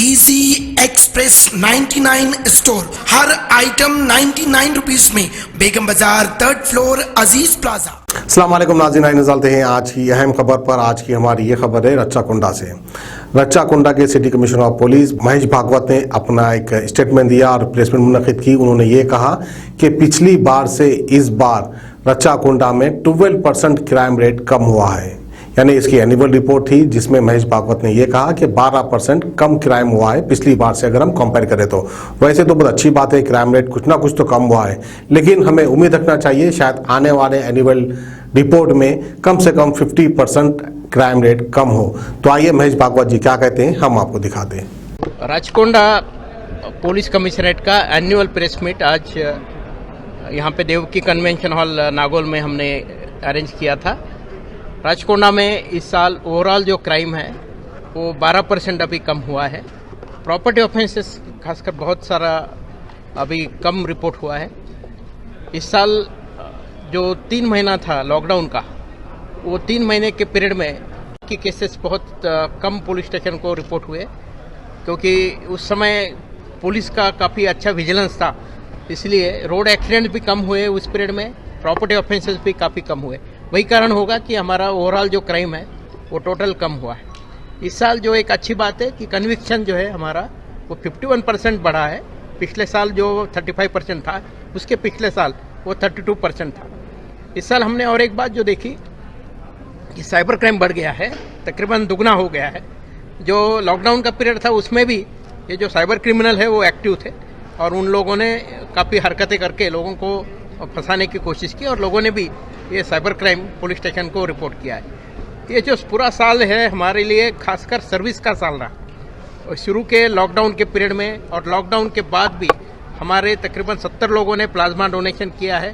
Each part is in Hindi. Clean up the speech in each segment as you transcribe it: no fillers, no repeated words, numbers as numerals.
डीसी एक्सप्रेस 99 स्टोर, हर आइटम 99 रुपीस में, बेगम बाजार 3rd फ्लोर, अजीज प्लाजा। अस्सलाम वालेकुम नाज़रीन, आइए नज़रते हैं आज की अहम खबर पर। आज की हमारी ये खबर है रच्चाकुंडा से। रच्चाकुंडा के city commissioner of police Mahesh Bhagwat ने अपना एक स्टेटमेंट दिया और प्रेस मीट मुनक़िद की। उन्होंने ये कहा कि पिछली बार से इस बार रच्चाकुंडा में 12% क्राइम रेट कम हुआ है। यानी इसकी एनुअल रिपोर्ट थी जिसमें महेश भागवत ने यह कहा कि 12% कम क्राइम हुआ है पिछली बार से अगर हम कंपेयर करें तो। वैसे तो बहुत अच्छी बात है, क्राइम रेट कुछ ना कुछ तो कम हुआ है, लेकिन हमें उम्मीद रखना चाहिए शायद आने वाले एनुअल रिपोर्ट में कम से कम 50% क्राइम रेट कम हो। तो आइए महेश भागवत जी क्या कहते हैं हम आपको दिखाते हैं। राचकोंडा पुलिस कमिश्नरेट का एनुअल प्रेस मीट आज यहाँ पे देवकी कन्वेंशन हॉल नागौल में हमने अरेंज किया था। राचकोंडा में इस साल ओवरऑल जो क्राइम है वो 12% अभी कम हुआ है। प्रॉपर्टी ऑफेंसेस खासकर बहुत सारा अभी कम रिपोर्ट हुआ है। इस साल जो 3 महीना था लॉकडाउन का, वो 3 महीने के पीरियड में की केसेस बहुत कम पुलिस स्टेशन को रिपोर्ट हुए, क्योंकि उस समय पुलिस का काफ़ी अच्छा विजिलेंस था, इसलिए रोड एक्सीडेंट भी कम हुए उस पीरियड में, प्रॉपर्टी ऑफेंसेस भी काफ़ी कम हुए। वही कारण होगा कि हमारा ओवरऑल जो क्राइम है वो टोटल कम हुआ है। इस साल जो एक अच्छी बात है कि कन्विक्शन जो है हमारा वो 51% बढ़ा है। पिछले साल जो 35% था, उसके पिछले साल वो 32% था। इस साल हमने और एक बात जो देखी कि साइबर क्राइम बढ़ गया है, तकरीबन दुगना हो गया है। जो लॉकडाउन का पीरियड था उसमें भी ये जो साइबर क्रिमिनल है वो एक्टिव थे और उन लोगों ने काफ़ी हरकतें करके लोगों को फंसाने की कोशिश की और लोगों ने भी ये साइबर क्राइम पुलिस स्टेशन को रिपोर्ट किया है। ये जो पूरा साल है हमारे लिए खासकर सर्विस का साल रहा। शुरू के लॉकडाउन के पीरियड में और लॉकडाउन के बाद भी हमारे तकरीबन 70 लोगों ने प्लाज्मा डोनेशन किया है।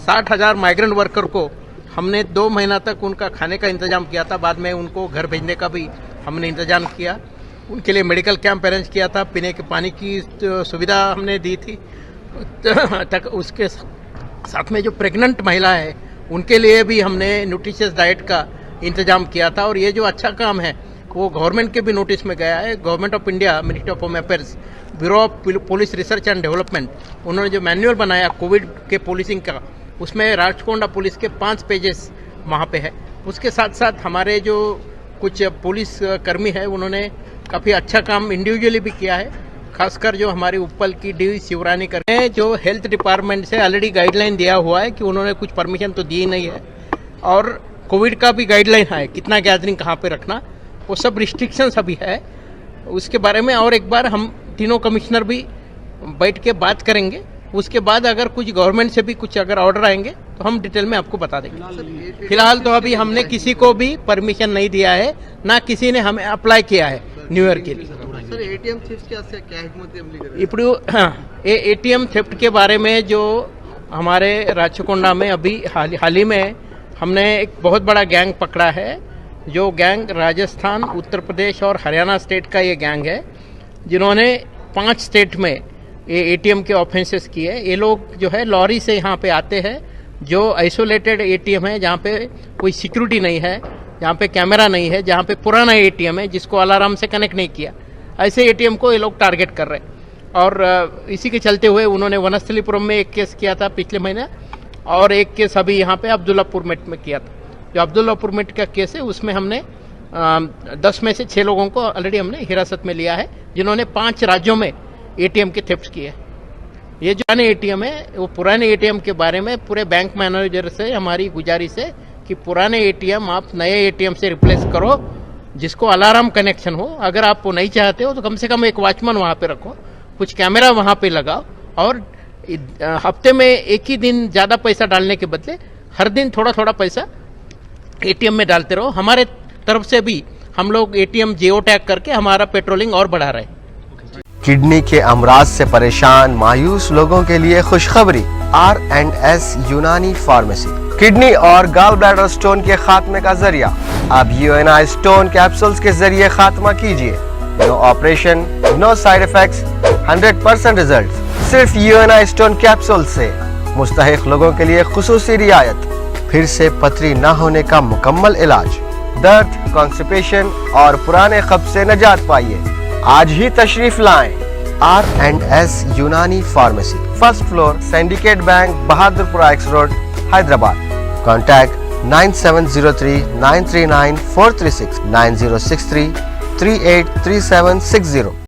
60,000 माइग्रेंट वर्कर को हमने 2 महीना तक उनका खाने का इंतजाम किया था। बाद में उनको घर भेजने का भी हमने इंतजाम किया। उनके लिए मेडिकल कैंप अरेंज किया था, पीने के पानी की सुविधा हमने दी थी। उसके साथ में जो प्रेग्नेंट महिला है उनके लिए भी हमने न्यूट्रिशियस डाइट का इंतजाम किया था। और ये जो अच्छा काम है वो गवर्नमेंट के भी नोटिस में गया है। Government of India, ministry of home affairs, bureau of police research and development, उन्होंने जो मैनुअल बनाया कोविड के पुलिसिंग का, उसमें राचकोंडा पुलिस के 5 पेजेस वहाँ पे है। उसके साथ साथ हमारे जो कुछ पुलिस कर्मी है उन्होंने काफ़ी अच्छा काम इंडिविजुअली भी किया है। खासकर जो हमारी उप्पल की डी शिवरानी करने जो हेल्थ डिपार्टमेंट से ऑलरेडी गाइडलाइन दिया हुआ है कि उन्होंने कुछ परमिशन तो दी नहीं है, और कोविड का भी गाइडलाइन है कितना गैदरिंग कहाँ पे रखना, वो सब रिस्ट्रिक्शंस अभी है। उसके बारे में और एक बार हम तीनों कमिश्नर भी बैठ के बात करेंगे। उसके बाद अगर कुछ गवर्नमेंट से भी कुछ अगर ऑर्डर आएंगे तो हम डिटेल में आपको बता देंगे। फिलहाल तो अभी हमने किसी को भी परमिशन नहीं दिया है, ना किसी ने हमें अप्लाई किया है न्यू ईयर के लिए। सर एटीएम थेफ्ट क्या हिम्मत अमली कर ఇప్పుడు एटीएम थेफ्ट के बारे में जो हमारे राचकोंडा में अभी हाल ही में हमने एक बहुत बड़ा गैंग पकड़ा है। जो गैंग राजस्थान, उत्तर प्रदेश और हरियाणा स्टेट का ये गैंग है, जिन्होंने 5 स्टेट में ये एटीएम के ऑफेंसेस किए। ये लोग जो है लॉरी से यहाँ पे आते हैं, जो आइसोलेटेड एटीएम है जहाँ पे कोई सिक्योरिटी नहीं है, जहाँ पे कैमरा नहीं है, जहाँ पे पुराना एटीएम है जिसको अलार्म से कनेक्ट नहीं किया, ऐसे एटीएम को ये लोग टारगेट कर रहे हैं। और इसी के चलते हुए उन्होंने वनस्थलीपुरम में एक केस किया था पिछले महीने, और एक केस अभी यहाँ पे अब्दुल्लापुर मेट में किया था। जो अब्दुल्लापुर मेट का केस है उसमें हमने 10 में से 6 लोगों को ऑलरेडी हमने हिरासत में लिया है, जिन्होंने 5 राज्यों में एटीएम के थेफ्ट किए। ये जो पुराने एटीएम है, वो पुराने एटीएम के बारे में पूरे बैंक मैनेजर से हमारी गुजारिश है कि पुराने एटीएम आप नए एटीएम से रिप्लेस करो जिसको अलार्म कनेक्शन हो। अगर आप वो नहीं चाहते हो तो कम से कम एक वॉचमैन वहाँ पे रखो, कुछ कैमरा वहाँ पे लगाओ, और हफ्ते में एक ही दिन ज़्यादा पैसा डालने के बदले हर दिन थोड़ा थोड़ा पैसा एटीएम में डालते रहो। हमारे तरफ से भी हम लोग एटीएम जियो टैग करके हमारा पेट्रोलिंग और बढ़ा रहे हैं। किडनी के अमराज से परेशान मायूस लोगों के लिए खुशखबरी, R&S यूनानी फार्मेसी किडनी और गॉल ब्लैडर स्टोन के खात्मे का जरिया। अब UNI स्टोन कैप्सूल्स के जरिए खात्मा कीजिए। No operation, no side effects, 100% result. सिर्फ UNI स्टोन कैप्सूल से मुस्तहिक लोगों के लिए खुसूसी रियायत। फिर से पथरी न होने का मुकम्मल इलाज। दर्द, कॉन्स्टिपेशन और पुराने कब्ज से निजात पाइए। आज ही तशरीफ लाएं। R&S यूनानी pharmacy, first floor, syndicate bank, Bahadurpura x road, Hyderabad. Contact 9703 939 436 9063 383760।